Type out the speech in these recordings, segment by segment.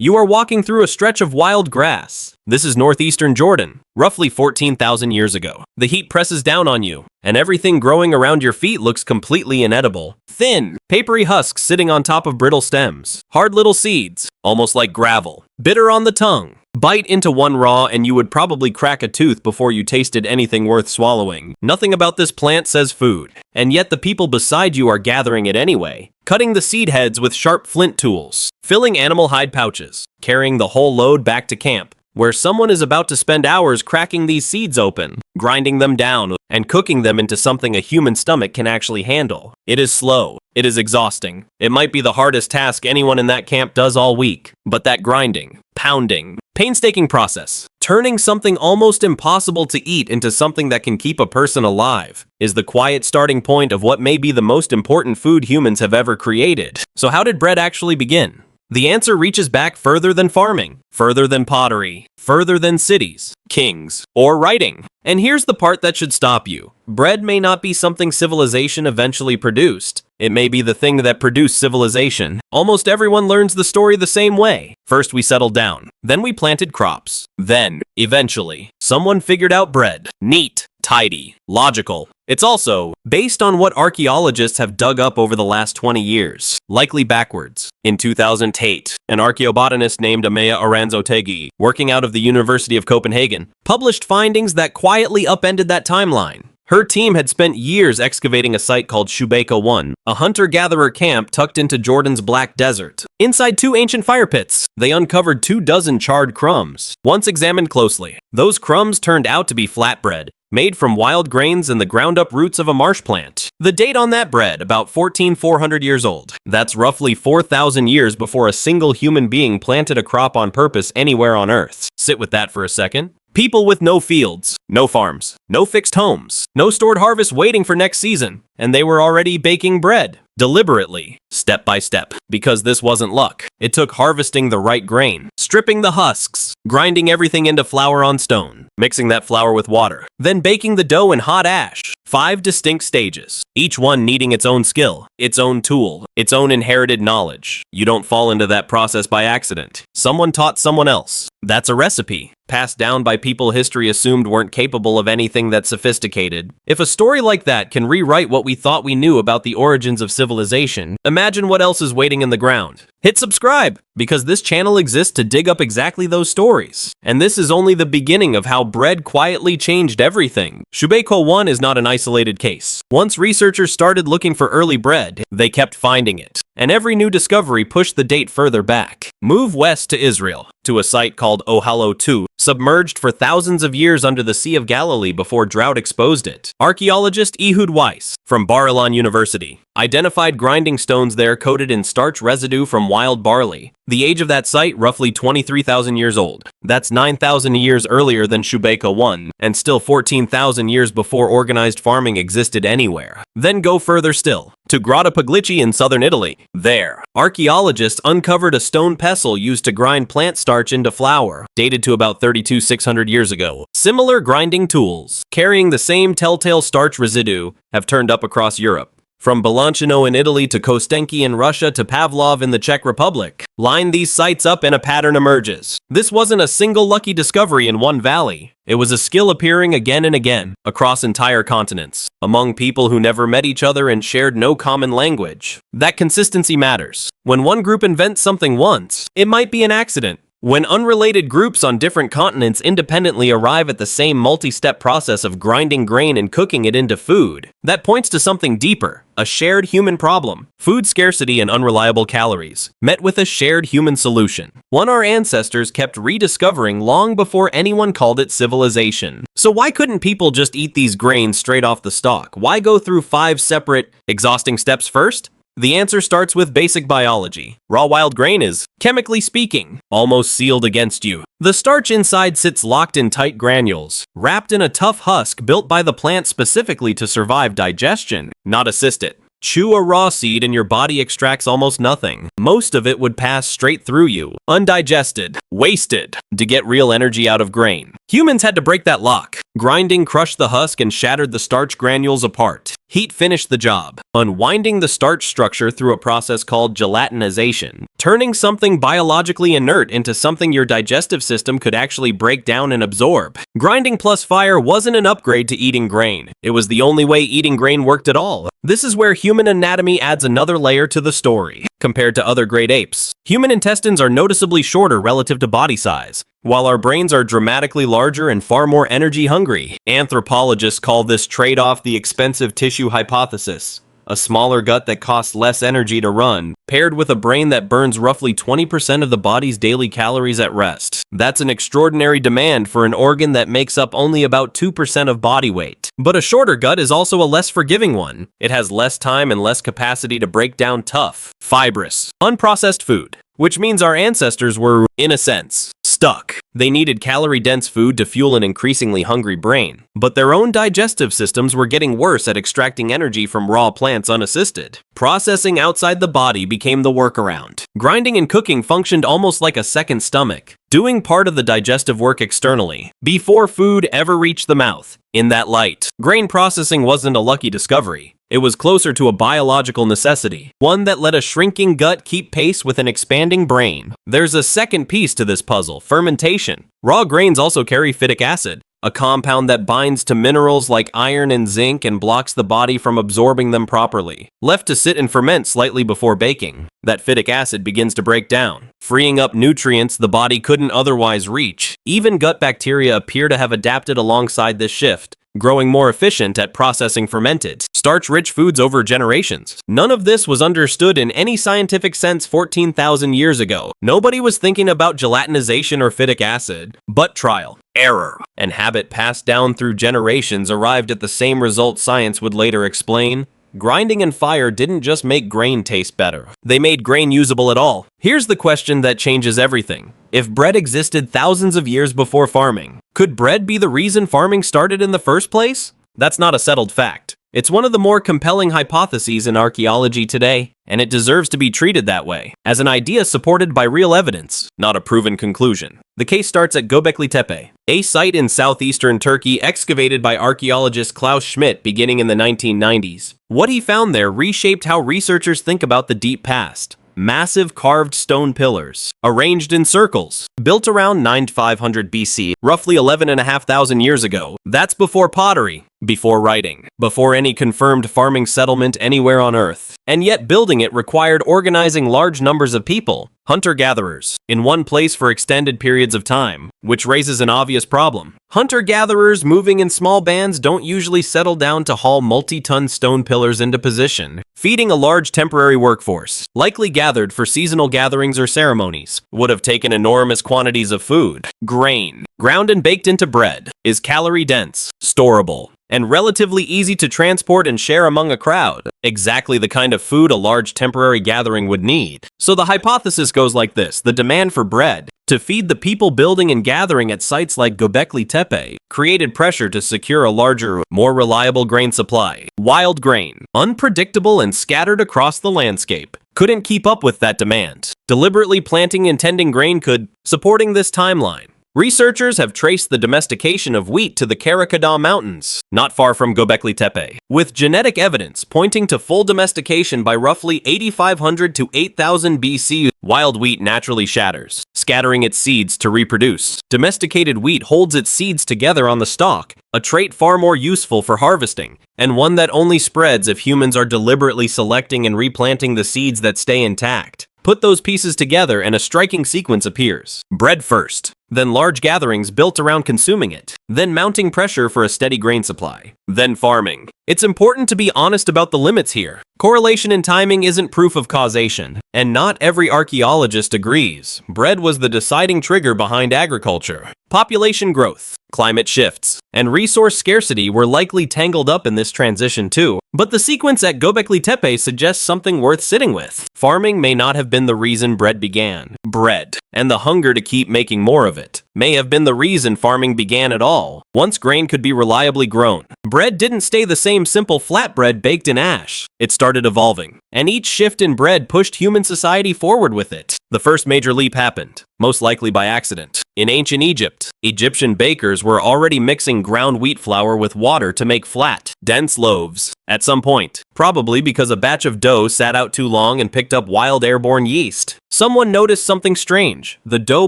You are walking through a stretch of wild grass. This is northeastern Jordan, roughly 14,000 years ago. The heat presses down on you, and everything growing around your feet looks completely inedible. Thin, papery husks sitting on top of brittle stems. Hard little seeds, almost like gravel. Bitter on the tongue. Bite into one raw and you would probably crack a tooth before you tasted anything worth swallowing. Nothing about this plant says food, and yet the people beside you are gathering it anyway. Cutting the seed heads with sharp flint tools. Filling animal hide pouches. Carrying the whole load back to camp, where someone is about to spend hours cracking these seeds open, grinding them down, and cooking them into something a human stomach can actually handle. It is slow. It is exhausting. It might be the hardest task anyone in that camp does all week. But that grinding, pounding, painstaking process, turning something almost impossible to eat into something that can keep a person alive, is the quiet starting point of what may be the most important food humans have ever created. So how did bread actually begin? The answer reaches back further than farming, further than pottery, further than cities, kings, or writing. And here's the part that should stop you. Bread may not be something civilization eventually produced. It may be the thing that produced civilization. Almost everyone learns the story the same way. First we settled down, then we planted crops. Then, eventually, someone figured out bread. Neat, tidy, logical. It's also based on what archaeologists have dug up over the last 20 years, likely backwards. In 2008, an archaeobotanist named Amaya Aranzotegi, working out of the University of Copenhagen, published findings that quietly upended that timeline. Her team had spent years excavating a site called Shubeka 1, a hunter-gatherer camp tucked into Jordan's Black Desert. Inside two ancient fire pits, they uncovered 24 charred crumbs. Once examined closely, those crumbs turned out to be flatbread, made from wild grains and the ground-up roots of a marsh plant. The date on that bread, about 14,400 years old. That's roughly 4,000 years before a single human being planted a crop on purpose anywhere on Earth. Sit with that for a second. People with no fields, no farms, no fixed homes, no stored harvest waiting for next season, and they were already baking bread. Deliberately, step by step, because this wasn't luck. It took harvesting the right grain, stripping the husks, grinding everything into flour on stone, mixing that flour with water, then baking the dough in hot ash. 5 distinct stages, each one needing its own skill, its own tool, its own inherited knowledge. You don't fall into that process by accident. Someone taught someone else. That's a recipe, passed down by people history assumed weren't capable of anything that sophisticated. If a story like that can rewrite what we thought we knew about the origins of civilization, imagine what else is waiting in the ground. Hit subscribe, because this channel exists to dig up exactly those stories. And this is only the beginning of how bread quietly changed everything. Shubeko 1 is not an isolated case. Once researchers started looking for early bread, they kept finding it. And every new discovery pushed the date further back. Move west to Israel, to a site called Ohalo 2, submerged for thousands of years under the Sea of Galilee before drought exposed it. Archaeologist Ehud Weiss, from Bar Ilan University, identified grinding stones there coated in starch residue from wild barley. The age of that site, roughly 23,000 years old. That's 9,000 years earlier than Shubeka 1, and still 14,000 years before organized farming existed anywhere. Then go further still, to Grotta Puglici in southern Italy. There, archaeologists uncovered a stone pestle used to grind plant starch into flour, dated to about 32,600 years ago. Similar grinding tools, carrying the same telltale starch residue, have turned up across Europe. From Balanchino in Italy to Kostenki in Russia to Pavlov in the Czech Republic. Line these sites up and a pattern emerges. This wasn't a single lucky discovery in one valley. It was a skill appearing again and again, across entire continents, among people who never met each other and shared no common language. That consistency matters. When one group invents something once, it might be an accident. When unrelated groups on different continents independently arrive at the same multi-step process of grinding grain and cooking it into food, that points to something deeper, a shared human problem. Food scarcity and unreliable calories, met with a shared human solution. One our ancestors kept rediscovering long before anyone called it civilization. So why couldn't people just eat these grains straight off the stalk? Why go through 5 separate, exhausting steps first? The answer starts with basic biology. Raw wild grain is, chemically speaking, almost sealed against you. The starch inside sits locked in tight granules, wrapped in a tough husk built by the plant specifically to survive digestion, not assist it. Chew a raw seed and your body extracts almost nothing. Most of it would pass straight through you, undigested, wasted, to get real energy out of grain. Humans had to break that lock. Grinding crushed the husk and shattered the starch granules apart. Heat finished the job, unwinding the starch structure through a process called gelatinization, turning something biologically inert into something your digestive system could actually break down and absorb. Grinding plus fire wasn't an upgrade to eating grain. It was the only way eating grain worked at all. This is where human anatomy adds another layer to the story. Compared to other great apes, human intestines are noticeably shorter relative to body size, while our brains are dramatically larger and far more energy hungry. Anthropologists call this trade-off the expensive tissue hypothesis. A smaller gut that costs less energy to run, paired with a brain that burns roughly 20% of the body's daily calories at rest. That's an extraordinary demand for an organ that makes up only about 2% of body weight. But a shorter gut is also a less forgiving one. It has less time and less capacity to break down tough, fibrous, unprocessed food, which means our ancestors were, in a sense, stuck. They needed calorie-dense food to fuel an increasingly hungry brain, but their own digestive systems were getting worse at extracting energy from raw plants unassisted. Processing outside the body became the workaround. Grinding and cooking functioned almost like a second stomach, doing part of the digestive work externally, before food ever reached the mouth. In that light, grain processing wasn't a lucky discovery. It was closer to a biological necessity, one that let a shrinking gut keep pace with an expanding brain. There's a second piece to this puzzle: fermentation. Raw grains also carry phytic acid, a compound that binds to minerals like iron and zinc and blocks the body from absorbing them properly. Left to sit and ferment slightly before baking, that phytic acid begins to break down, freeing up nutrients the body couldn't otherwise reach. Even gut bacteria appear to have adapted alongside this shift, growing more efficient at processing fermented, starch-rich foods over generations. None of this was understood in any scientific sense 14,000 years ago. Nobody was thinking about gelatinization or phytic acid, but trial, error, and habit passed down through generations arrived at the same result science would later explain. Grinding and fire didn't just make grain taste better. They made grain usable at all. Here's the question that changes everything. If bread existed thousands of years before farming, could bread be the reason farming started in the first place? That's not a settled fact. It's one of the more compelling hypotheses in archaeology today, and it deserves to be treated that way, as an idea supported by real evidence, not a proven conclusion. The case starts at Göbekli Tepe, a site in southeastern Turkey excavated by archaeologist Klaus Schmidt beginning in the 1990s. What he found there reshaped how researchers think about the deep past. Massive carved stone pillars, arranged in circles, built around 9500 BC, roughly 11,500 years ago. That's before pottery, before writing, before any confirmed farming settlement anywhere on Earth. And yet building it required organizing large numbers of people, hunter-gatherers, in one place for extended periods of time, which raises an obvious problem. Hunter-gatherers moving in small bands don't usually settle down to haul multi-ton stone pillars into position, feeding a large temporary workforce, likely gathered for seasonal gatherings or ceremonies, would have taken enormous quantities of food. Grain, ground and baked into bread, is calorie-dense, storable, and relatively easy to transport and share among a crowd. Exactly the kind of food a large temporary gathering would need. So the hypothesis goes like this: the demand for bread to feed the people building and gathering at sites like Göbekli Tepe created pressure to secure a larger, more reliable grain supply. Wild grain, unpredictable and scattered across the landscape, couldn't keep up with that demand. Deliberately planting and tending grain could, supporting this timeline. Researchers have traced the domestication of wheat to the Karakada Mountains, not far from Göbekli Tepe, with genetic evidence pointing to full domestication by roughly 8,500 to 8,000 BC. Wild wheat naturally shatters, scattering its seeds to reproduce. Domesticated wheat holds its seeds together on the stalk, a trait far more useful for harvesting, and one that only spreads if humans are deliberately selecting and replanting the seeds that stay intact. Put those pieces together and a striking sequence appears. Bread first, then large gatherings built around consuming it, then mounting pressure for a steady grain supply, then farming. It's important to be honest about the limits here. Correlation in timing isn't proof of causation, and not every archaeologist agrees. Bread was the deciding trigger behind agriculture. Population growth, climate shifts, and resource scarcity were likely tangled up in this transition too. But the sequence at Göbekli Tepe suggests something worth sitting with. Farming may not have been the reason bread began. Bread, and the hunger to keep making more of it, may have been the reason farming began at all. Once grain could be reliably grown, bread didn't stay the same simple flatbread baked in ash. It started evolving, and each shift in bread pushed human society forward with it. The first major leap happened most likely by accident. In ancient Egypt, Egyptian bakers were already mixing ground wheat flour with water to make flat, dense loaves. At some point, probably because a batch of dough sat out too long and picked up wild airborne yeast, someone noticed something strange. The dough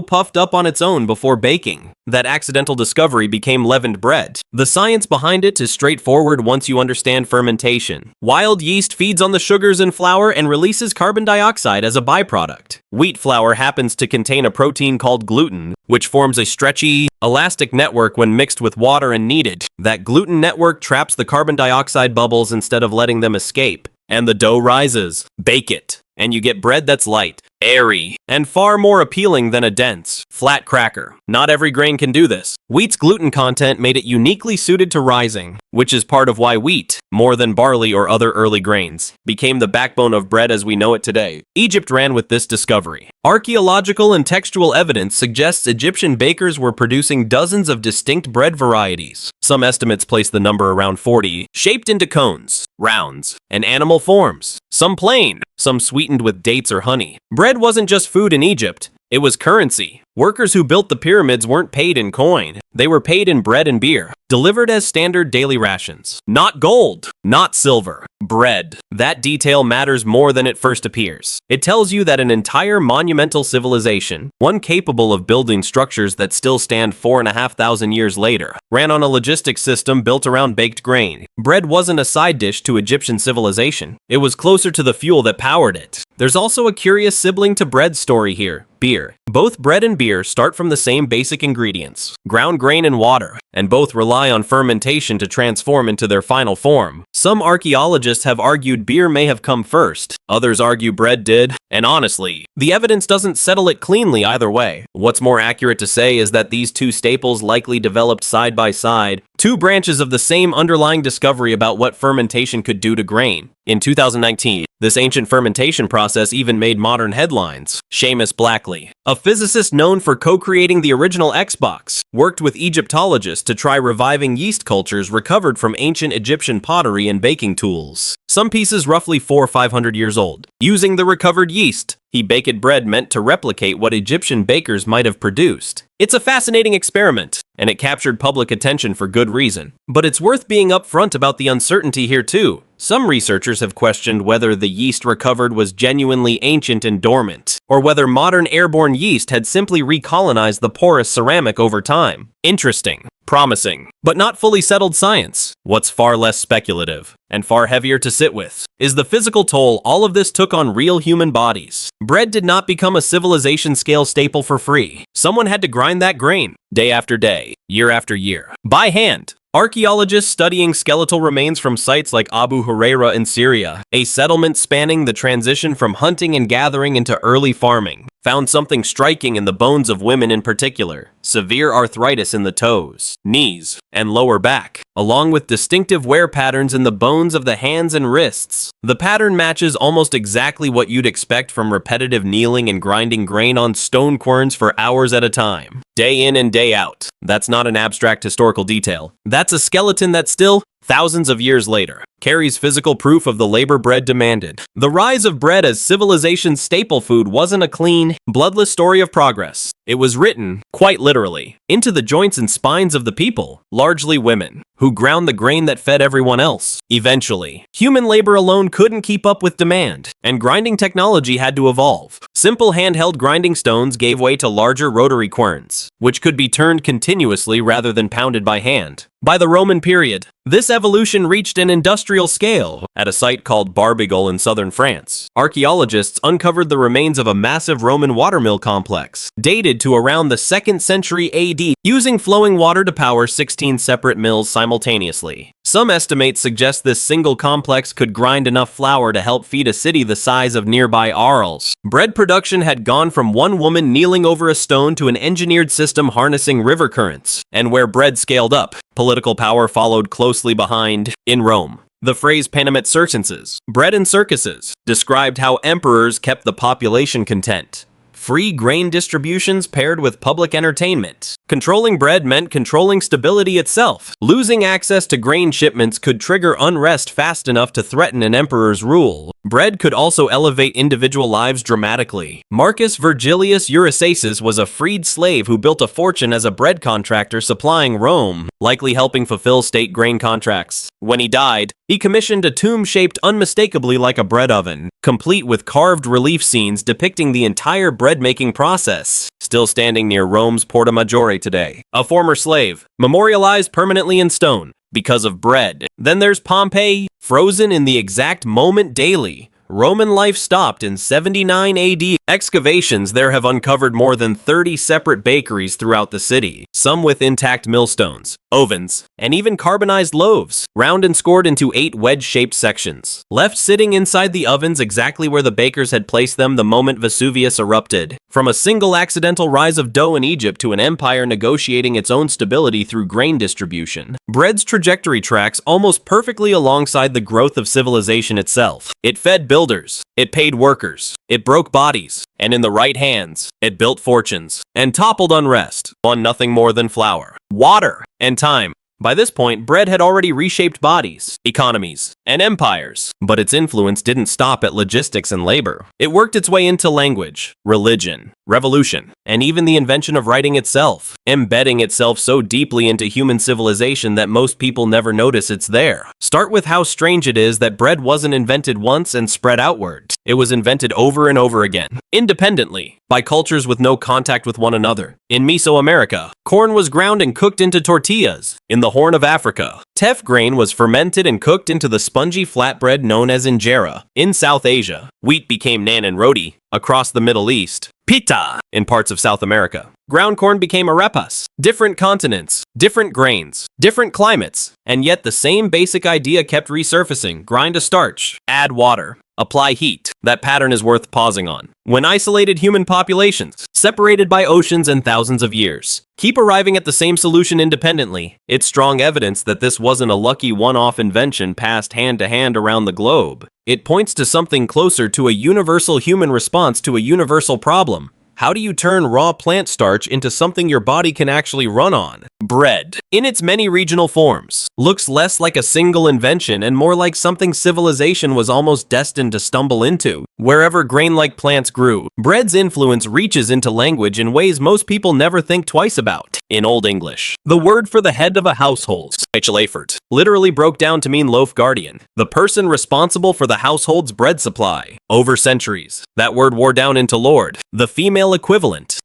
puffed up on its own before baking. That accidental discovery became leavened bread. The science behind it is straightforward once you understand fermentation. Wild yeast feeds on the sugars in flour and releases carbon dioxide as a byproduct. Wheat flour happens to contain a protein called gluten, which forms a stretchy, elastic network when mixed with water and kneaded. That gluten network traps the carbon dioxide bubbles instead of letting them escape, and the dough rises. Bake it, and you get bread that's light, airy, and far more appealing than a dense, flat cracker. Not every grain can do this. Wheat's gluten content made it uniquely suited to rising, which is part of why wheat, more than barley or other early grains, became the backbone of bread as we know it today. Egypt ran with this discovery. Archaeological and textual evidence suggests Egyptian bakers were producing dozens of distinct bread varieties. Some estimates place the number around 40, shaped into cones, rounds, and animal forms. Some plain, some sweetened with dates or honey. Bread wasn't just food in Egypt, it was currency. Workers who built the pyramids weren't paid in coin, they were paid in bread and beer, delivered as standard daily rations. Not gold, not silver, bread. That detail matters more than it first appears. It tells you that an entire monumental civilization, one capable of building structures that still stand 4,500 years later, ran on a logistics system built around baked grain. Bread wasn't a side dish to Egyptian civilization. It was closer to the fuel that powered it. There's also a curious sibling to bread's story here: beer. Both bread and beer start from the same basic ingredients, ground grain and water, and both rely on fermentation to transform into their final form. Some archaeologists have argued beer may have come first, others argue bread did, and honestly, the evidence doesn't settle it cleanly either way. What's more accurate to say is that these two staples likely developed side by side, two branches of the same underlying discovery about what fermentation could do to grain. In 2019, this ancient fermentation process even made modern headlines. Seamus Blackley, a physicist known for co-creating the original Xbox, worked with Egyptologists to try reviving yeast cultures recovered from ancient Egyptian pottery and baking tools. Some pieces roughly 400 or 500 years old. Using the recovered yeast, he baked bread meant to replicate what Egyptian bakers might have produced. It's a fascinating experiment, and it captured public attention for good reason. But it's worth being upfront about the uncertainty here too. Some researchers have questioned whether the yeast recovered was genuinely ancient and dormant, or whether modern airborne yeast had simply recolonized the porous ceramic over time. Interesting, promising, but not fully settled science. What's far less speculative, and far heavier to sit with, is the physical toll all of this took on real human bodies. Bread did not become a civilization-scale staple for free. Someone had to grind that grain, day after day, year after year, by hand. Archaeologists studying skeletal remains from sites like Abu Huraira in Syria, a settlement spanning the transition from hunting and gathering into early farming, found something striking in the bones of women in particular: severe arthritis in the toes, knees, and lower back, along with distinctive wear patterns in the bones of the hands and wrists. The pattern matches almost exactly what you'd expect from repetitive kneeling and grinding grain on stone querns for hours at a time, day in and day out. That's not an abstract historical detail. That's a skeleton that still, thousands of years later, carries physical proof of the labor bread demanded. The rise of bread as civilization's staple food wasn't a clean, bloodless story of progress. It was written, quite literally, into the joints and spines of the people, largely women, who ground the grain that fed everyone else. Eventually, human labor alone couldn't keep up with demand, and grinding technology had to evolve. Simple handheld grinding stones gave way to larger rotary querns, which could be turned continuously rather than pounded by hand. By the Roman period, this evolution reached an industrial scale. At a site called Barbigol in southern France, archaeologists uncovered the remains of a massive Roman watermill complex, dated to around the 2nd century AD, using flowing water to power 16 separate mills simultaneously. Some estimates suggest this single complex could grind enough flour to help feed a city the size of nearby Arles. Bread production had gone from one woman kneeling over a stone to an engineered system harnessing river currents, and where bread scaled up, political power followed closely behind. In Rome, the phrase panem et circenses, bread and circuses, described how emperors kept the population content. free grain distributions paired with public entertainment. Controlling bread meant controlling stability itself. Losing access to grain shipments could trigger unrest fast enough to threaten an emperor's rule. Bread could also elevate individual lives dramatically. Marcus Virgilius Eurysaces was a freed slave who built a fortune as a bread contractor supplying Rome, likely helping fulfill state grain contracts. When he died, he commissioned a tomb shaped unmistakably like a bread oven, complete with carved relief scenes depicting the entire bread-making process, still standing near Rome's Porta Maggiore today. A former slave, memorialized permanently in stone, because of bread. Then there's Pompeii, frozen in the exact moment daily. Roman life stopped in 79 AD. Excavations there have uncovered more than 30 separate bakeries throughout the city, some with intact millstones, ovens, and even carbonized loaves, round and scored into 8 wedge-shaped sections, left sitting inside the ovens exactly where the bakers had placed them the moment Vesuvius erupted. From a single accidental rise of dough in Egypt to an empire negotiating its own stability through grain distribution, bread's trajectory tracks almost perfectly alongside the growth of civilization itself. It fed builders, it paid workers, it broke bodies, and in the right hands, it built fortunes, and toppled unrest on nothing more than flour, water, and time. By this point, bread had already reshaped bodies, economies, and empires, but its influence didn't stop at logistics and labor. It worked its way into language, religion, revolution, and even the invention of writing itself, embedding itself so deeply into human civilization that most people never notice it's there. Start with how strange it is that bread wasn't invented once and spread outward. It was invented over and over again, independently, by cultures with no contact with one another. In Mesoamerica, corn was ground and cooked into tortillas. In the Horn of Africa, teff grain was fermented and cooked into the spongy flatbread known as injera. In South Asia, wheat became naan and roti. Across the Middle East, pita in parts of South America. Ground corn became arepas. Different continents, different grains, different climates, and yet the same basic idea kept resurfacing. Grind a starch, add water, apply heat. That pattern is worth pausing on. When isolated human populations, separated by oceans and thousands of years, keep arriving at the same solution independently, it's strong evidence that this wasn't a lucky one-off invention passed hand to hand around the globe. It points to something closer to a universal human response to a universal problem. How do you turn raw plant starch into something your body can actually run on? Bread, in its many regional forms, looks less like a single invention and more like something civilization was almost destined to stumble into. Wherever grain-like plants grew, bread's influence reaches into language in ways most people never think twice about. In Old English, the word for the head of a household, literally broke down to mean loaf guardian, the person responsible for the household's bread supply. Over centuries, that word wore down into lord. The female equivalent,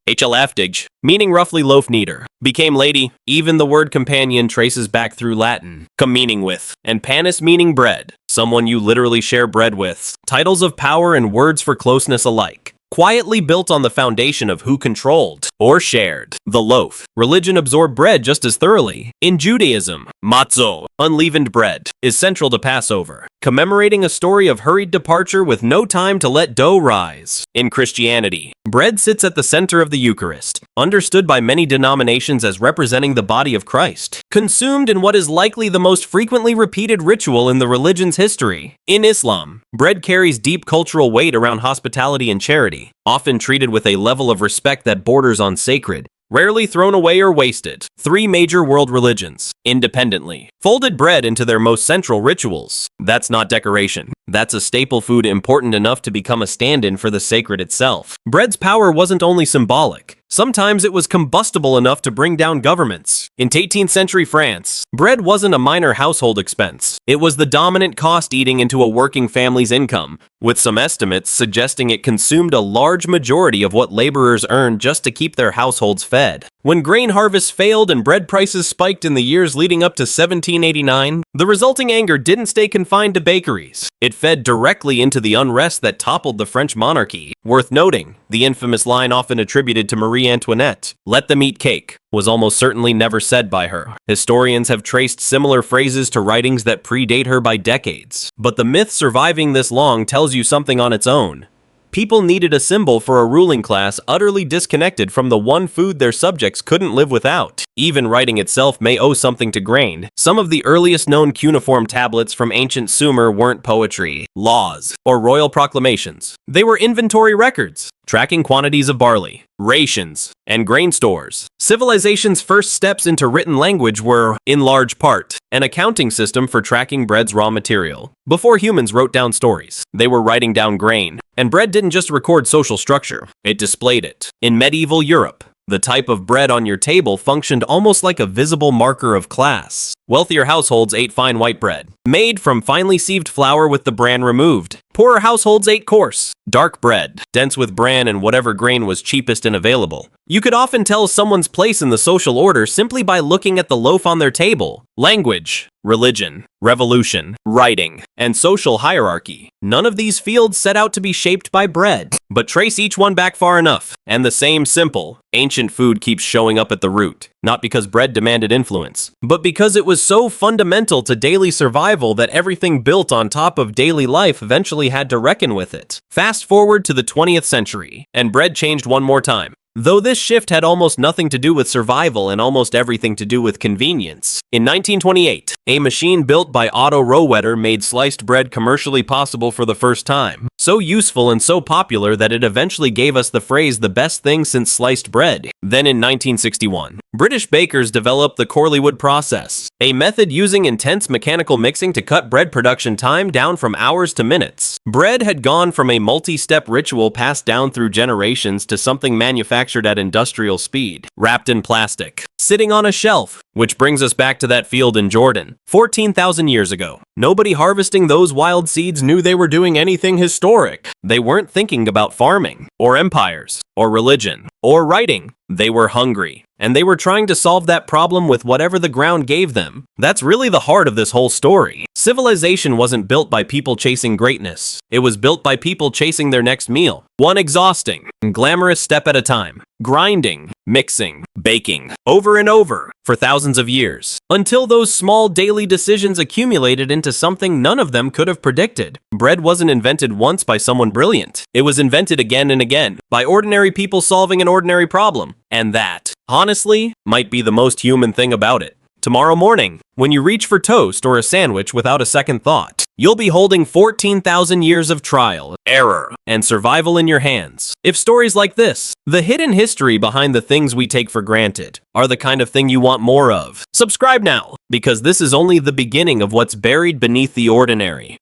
meaning roughly loaf kneader, became lady. Even the word companion traces back through Latin, com meaning with, and panis meaning bread, someone you literally share bread with. Titles of power and words for closeness alike, quietly built on the foundation of who controlled or shared the loaf. Religion absorbed bread just as thoroughly. In Judaism, matzo, unleavened bread, is central to Passover, commemorating a story of hurried departure with no time to let dough rise. In Christianity, bread sits at the center of the Eucharist, understood by many denominations as representing the body of Christ, consumed in what is likely the most frequently repeated ritual in the religion's history. In Islam, bread carries deep cultural weight around hospitality and charity, often treated with a level of respect that borders on sacred, rarely thrown away or wasted. 3 major world religions, independently, folded bread into their most central rituals. That's not decoration. That's a staple food important enough to become a stand-in for the sacred itself. Bread's power wasn't only symbolic. Sometimes it was combustible enough to bring down governments. In 18th century France, bread wasn't a minor household expense. It was the dominant cost eating into a working family's income, with some estimates suggesting it consumed a large majority of what laborers earned just to keep their households fed. When grain harvests failed and bread prices spiked in the years leading up to 1789, the resulting anger didn't stay confined to bakeries. It fed directly into the unrest that toppled the French monarchy. Worth noting, the infamous line often attributed to Marie Antoinette, "Let them eat cake," was almost certainly never said by her. Historians have traced similar phrases to writings that predate her by decades. But the myth surviving this long tells you something on its own. People needed a symbol for a ruling class utterly disconnected from the one food their subjects couldn't live without. Even writing itself may owe something to grain. Some of the earliest known cuneiform tablets from ancient Sumer weren't poetry, laws, or royal proclamations. They were inventory records, tracking quantities of barley, rations, and grain stores. Civilization's first steps into written language were, in large part, an accounting system for tracking bread's raw material. Before humans wrote down stories, they were writing down grain, and bread didn't just record social structure, it displayed it. In medieval Europe, the type of bread on your table functioned almost like a visible marker of class. Wealthier households ate fine white bread, made from finely sieved flour with the bran removed. Poorer households ate coarse, dark bread, dense with bran and whatever grain was cheapest and available. You could often tell someone's place in the social order simply by looking at the loaf on their table. Language, religion, revolution, writing, and social hierarchy. None of these fields set out to be shaped by bread, but trace each one back far enough, and the same simple, ancient food keeps showing up at the root. Not because bread demanded influence, but because it was so fundamental to daily survival that everything built on top of daily life eventually had to reckon with it. Fast forward to the 20th century, and bread changed one more time. Though this shift had almost nothing to do with survival and almost everything to do with convenience. In 1928, a machine built by Otto Rohwedder made sliced bread commercially possible for the first time. So useful and so popular that it eventually gave us the phrase "the best thing since sliced bread." Then in 1961, British bakers developed the Chorleywood process, a method using intense mechanical mixing to cut bread production time down from hours to minutes. Bread had gone from a multi-step ritual passed down through generations to something manufactured at industrial speed, wrapped in plastic, sitting on a shelf. Which brings us back to that field in Jordan, 14,000 years ago. Nobody harvesting those wild seeds knew they were doing anything historic. They weren't thinking about farming, or empires, or religion, or writing. They were hungry, and they were trying to solve that problem with whatever the ground gave them. That's really the heart of this whole story. Civilization wasn't built by people chasing greatness. It was built by people chasing their next meal. One exhausting, glamorous step at a time. Grinding, mixing, baking, over and over, for thousands of years, until those small daily decisions accumulated into something none of them could have predicted. Bread wasn't invented once by someone brilliant. It was invented again and again, by ordinary people solving an ordinary problem. And that, honestly, might be the most human thing about it. Tomorrow morning, when you reach for toast or a sandwich without a second thought, you'll be holding 14,000 years of trial, error, and survival in your hands. If stories like this, the hidden history behind the things we take for granted, are the kind of thing you want more of, subscribe now, because this is only the beginning of what's buried beneath the ordinary.